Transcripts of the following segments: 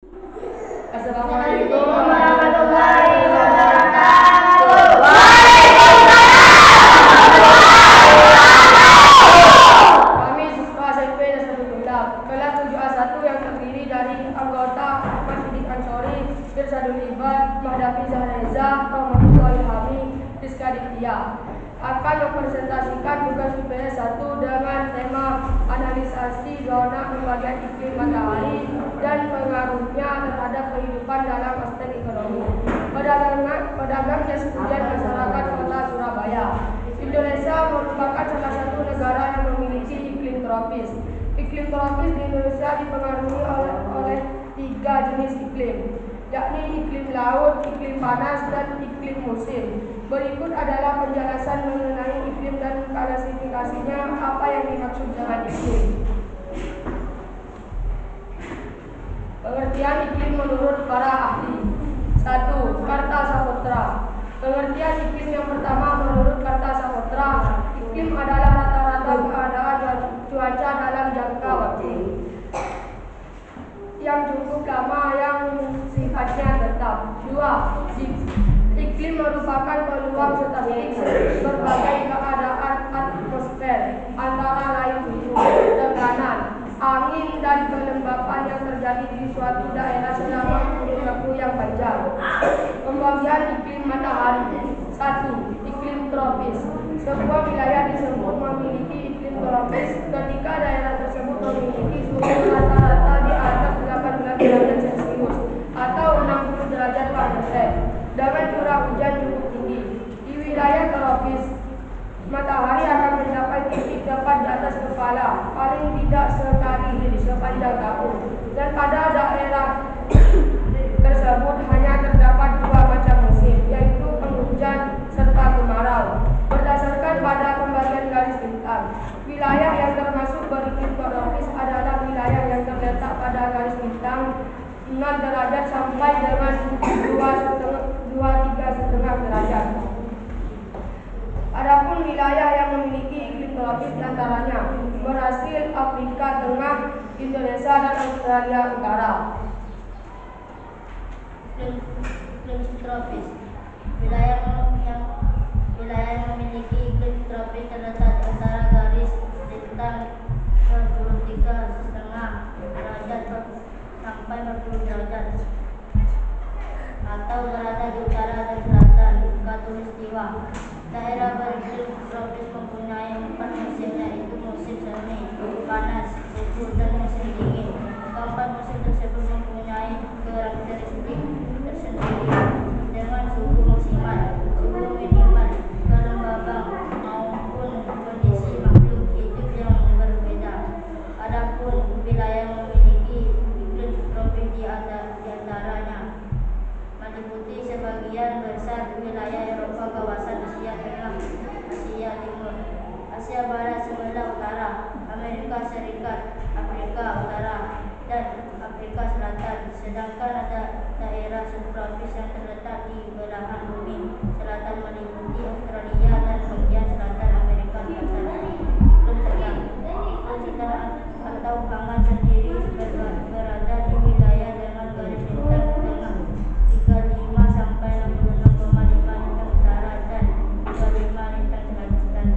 Assalamualaikum warahmatullahi wabarakatuh. Kami siswa SMP Nasrul Huda kelas 7A1 yang terdiri dari anggota Mas Sidik Ansori, Irsadul Ibad, Mahdafi Zahreza, Rahmatullah Ilhami, Rizka Diktia akan mempresentasikan tugas UPS 1 dengan tema analisasi zona pembagian iklim matahari dan pengaruhnya terhadap kehidupan dalam aspek ekonomi, pedagang jas hujan masyarakat kota Surabaya. Indonesia merupakan salah satu negara yang memiliki iklim tropis. Iklim tropis di Indonesia dipengaruhi oleh 3 jenis iklim, yakni iklim laut, iklim panas, dan iklim musim. Berikut adalah penjelasan mengenai iklim dan klasifikasinya, apa yang dimaksud dengan iklim. Pengertian iklim menurut para ahli. 1. Karta Saputra. Pengertian iklim yang pertama menurut Karta Saputra, iklim adalah rata-rata keadaan cuaca dalam jangka waktu yang cukup lama yang sifatnya tetap. 2. Iklim merupakan peluang statistik berbagai keadaan atmosfer, antara lain suhu, tekanan, angin, dan kelembapan yang terjadi di suatu daerah selama kurun waktu yang panjang. Pembagian iklim matahari. 1. Iklim tropis. Sebuah wilayah disebut memiliki iklim tropis ketika daerah tersebut memiliki suhu rata-rata di atas 18 derajat Celcius atau 60 derajat Fahrenheit dengan curah hujan cukup tinggi. Di wilayah tropis, matahari akan mencapai titik tepat di atas kepala paling tidak sekali di sepanjang tahun, dan pada daerah tersebut hanya terdapat 2 macam musim, yaitu penghujan serta kemarau. Berdasarkan pada pembagian garis bintang, wilayah yang termasuk beriklim tropis adalah wilayah yang terletak pada garis bintang 6 derajat sampai dengan 23,5 derajat. Adapun wilayah yang memiliki iklim tropis diantaranya Brasil, Afrika Tengah, Indonesia, dan Australia Utara. Iklim subtropis. Wilayah yang memiliki iklim tropis terletak di antara garis bintang 23,5 derajat sampai 40 derajat atau berada di utara dan selatan khatulistiwa. Daerah beriklim tropis mempunyai 4 musim, yaitu musim semi, panas, suhu, dan musim dingin. Keempat musim tersebut mempunyai karakteristik tersendiri dengan suhu maksimal, suhu minimal, kelembaban maupun kondisi makhluk hidup yang berbeda. Adapun wilayah yang memiliki iklim tropis di antaranya meliputi sebagian besar wilayah Eropa, kawasan Asia Tengah, Asia Timur, Asia Barat sebelah utara, Amerika Serikat, Afrika Utara, dan Afrika Selatan. Sedangkan ada daerah subtropis yang terletak di belahan bumi selatan meliputi Australia dan bagian selatan Amerika Selatan. Iklim sedang atau hangat sendiri berada di wilayah dengan garis bintang tengah 35 sampai 66,5 lintang utara dan 25 lintang selatan dan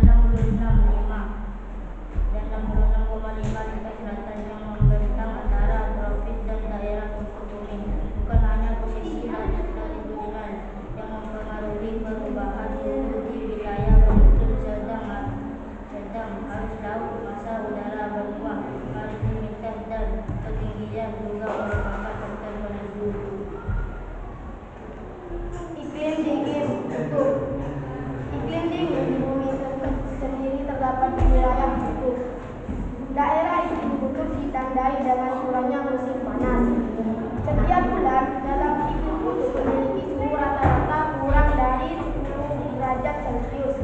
66,5 lintang selatan yang membentang antara tropis dan daerah suku bumi. Bukan hanya posisi latitudinal yang mempengaruhi perubahan suhu di wilayah beriklim sedang arus laut, massa udara, benua, maritim dan ketinggian juga merupakan faktor penentu. Iklim dingin. Iklim dingin di bumi sendiri terdapat di wilayah kutub. Daerah iklim kutub ditandai dengan kurangnya musim panas. Setiap bulan dalam iklim kutub memiliki suhu rata-rata kurang dari 10 derajat Celcius.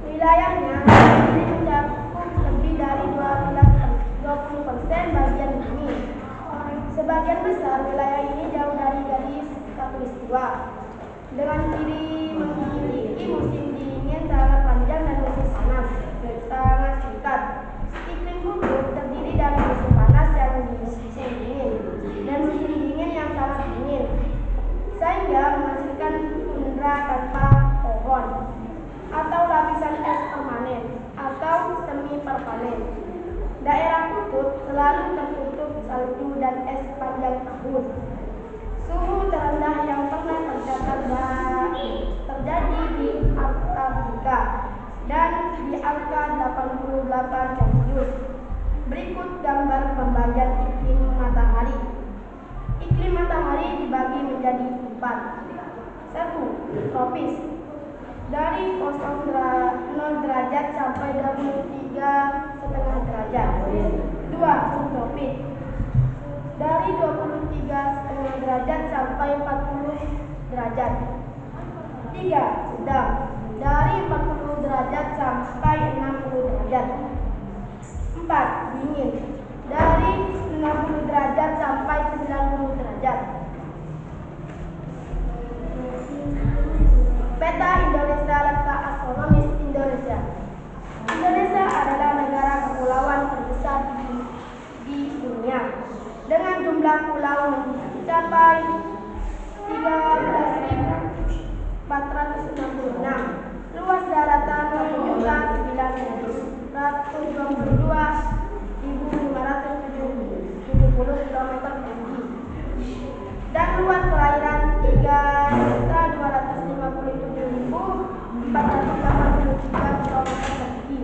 Wilayahnya ini mencakup lebih dari 20% bagian bumi. Sebagian besar wilayah ini jauh dari garis khatulistiwa, dengan ciri memiliki musim dingin sangat panjang dan musim panas sangat singkat. Iklim kutub terdiri dari musim panas yang musim dingin madu dan es sepanjang tahun. Suhu terendah yang pernah terjadi di Antartika dan di angka 88 Celcius. Berikut gambar pembagian iklim matahari. Iklim matahari dibagi menjadi 4. 1. Tropis. Dari 0 derajat sampai 23,5 derajat. 2. Subtropis. Dari 23,5 derajat sampai 40 derajat. 3. Sedang. Dari 40 derajat sampai 60 derajat. 4. Dingin. Dari 60 derajat sampai 90 derajat. Peta Indonesia, letak astronomis Indonesia. Indonesia adalah negara kepulauan terbesar di dunia dengan jumlah pulau mencapai 13.466. Luas daratan menunjukkan 922.570 km persegi dan luas perairan 3.257.483 km persegi.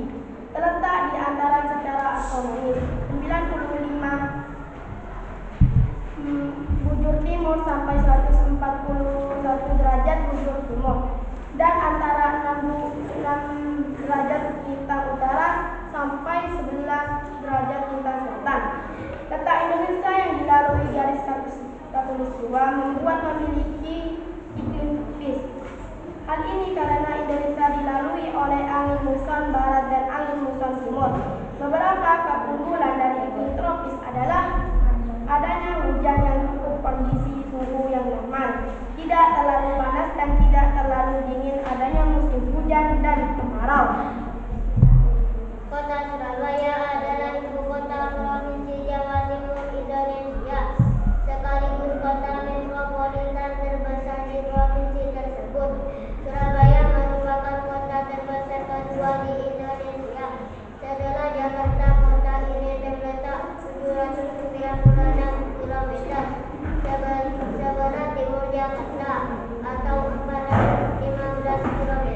Terletak di antara secara astronomis 95 bujur timur sampai 141 derajat bujur timur dan antara 6 derajat lintang utara sampai 11 derajat lintang selatan. Letak Indonesia yang dilalui garis khatulistiwa membuat memiliki iklim tropis. Hal ini karena Indonesia dilalui oleh angin muson barat dan angin muson timur. Beberapa keunggulan dari iklim tropis adalah adanya hujan yang cukup, kondisi suhu yang normal, tidak terlalu panas dan tidak terlalu dingin, adanya musim hujan dan kemarau. Kota Surabaya adalah ibu kota provinsi Jawa Timur Indonesia, sekaligus kota metropolitan terbesar di provinsi tersebut. Surabaya merupakan kota terbesar kedua di Indonesia setelah Jakarta. Kota ini terletak 796 km sebelah timur Jakarta atau 415 km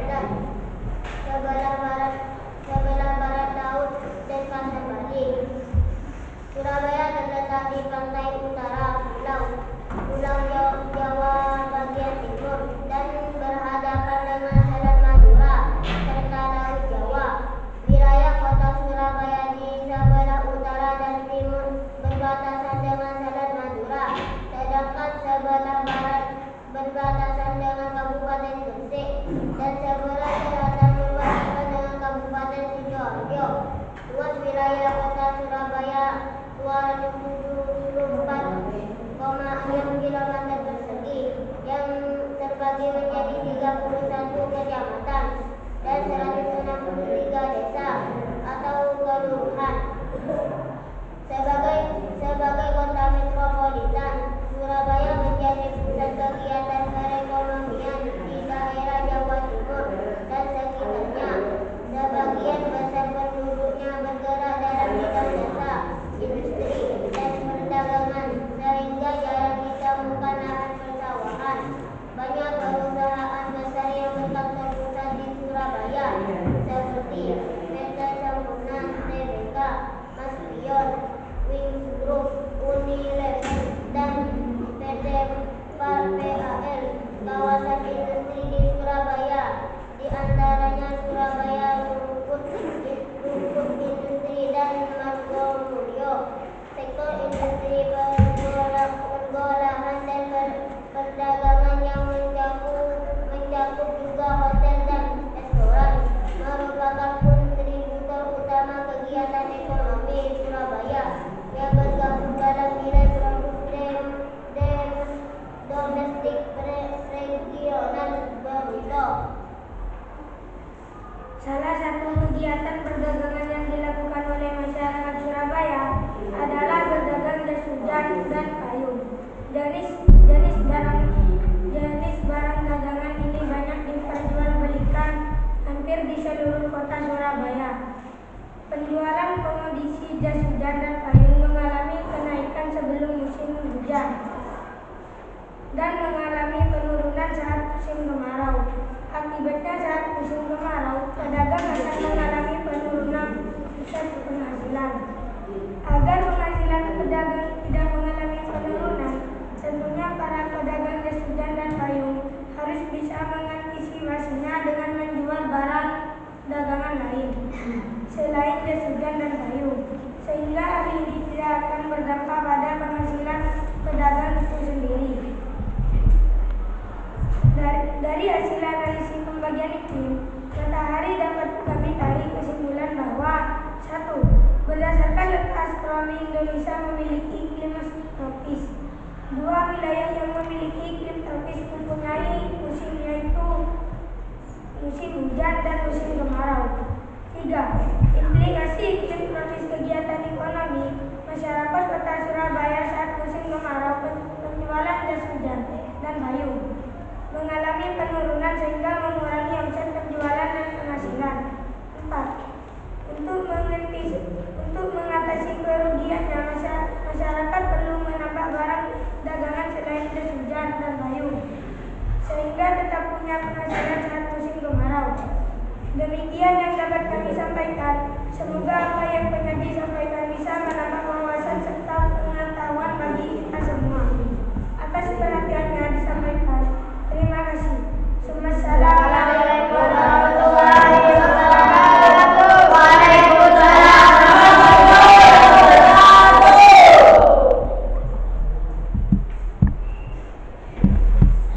sebelah barat laut Denpasar, Bali. Surabaya terletak di pantai utara Pulau Jawa bagian timur dan berhadapan dengan Selat Madura serta Laut Jawa. Wilayah kota Surabaya di sebelah utara dan timur berbatasan dengan Selat Madura, sedangkan sebelah barat berbatasan dengan Kabupaten Gresik dan sebelah selatan berbatasan dengan Kabupaten Sidoarjo. Luas wilayah kota Surabaya 274,6 km persegi yang terbagi menjadi 31 kecamatan dan 163 desa atau kelurahan. Sebagai kota metropolitan, Surabaya menjadi pusat kegiatan perekonomian di daerah Jawa Timur dan sekitarnya. Sebagian besar penduduknya bergerak dalam bidang jasa, industri, dan perdagangan, sehingga jarang ditemukan lahan persawahan. Banyak perusahaan besar yang berkantor pusat di Surabaya, seperti PT Sampurna, TBK, Mas Pion, Wings Group, Unilever, dan PT PAL. Kawasan industri di Surabaya, di antaranya Surabaya Rungkut Industri dan Margomulyo. Sektor industri pergolahan dan perdagangan yang mencakup juga hotel dan restoran merupakan kontributor utama kegiatan ekonomi Surabaya yang bergabung dalam nilai produk domestik regional bruto. Salah satu kegiatan perdagangan